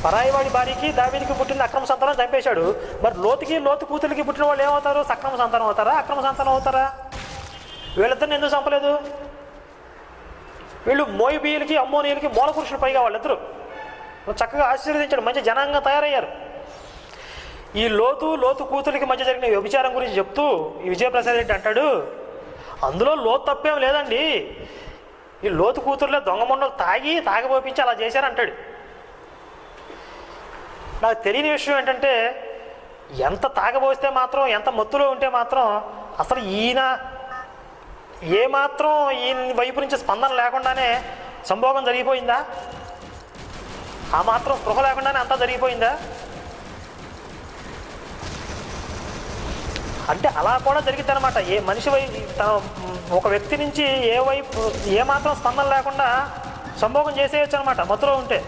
పరాయివాడి భార్యకి దావీదుకి పుట్టిన అక్రమ సంతానం చంపేశాడు. మరి లోతు కూతురికి పుట్టిన వాళ్ళు ఏమవుతారు? సక్రమ సంతానం అవుతారా, అక్రమ సంతానం అవుతారా? వీళ్ళిద్దరిని ఎందుకు చంపలేదు? వీళ్ళు మోయిబీయులకి అమ్మోనీయులకి మూల పురుషులు పైగా వాళ్ళిద్దరు చక్కగా ఆశీర్వదించాడు, మంచి జనాంగంగా తయారయ్యారు. ఈ లోతు కూతురికి మధ్య జరిగిన వ్యభిచారం గురించి చెప్తూ ఈ విజయప్రసాద్ రెడ్డి అంటాడు, అందులో లోతు తప్పేం లేదండి, ఈ లోతు కూతురులో దొంగ మొండలు తాగబోపించి అలా చేశారంటాడు. నాకు తెలియని విషయం ఏంటంటే, ఎంత తాగబోస్తే మాత్రం, ఎంత మత్తులో ఉంటే మాత్రం అసలు ఈయన ఏమాత్రం ఈయన వైపు నుంచి స్పందన లేకుండానే సంభోగం జరిగిపోయిందా? ఆ మాత్రం స్పృహ లేకుండానే అంతా జరిగిపోయిందా? అంటే అలా కూడా జరిగిద్ది అనమాట. ఏ మనిషి తన ఒక వ్యక్తి నుంచి ఏమాత్రం స్పందన లేకుండా సంభోగం చేసేయచ్చు అనమాట మత్తులో ఉంటే.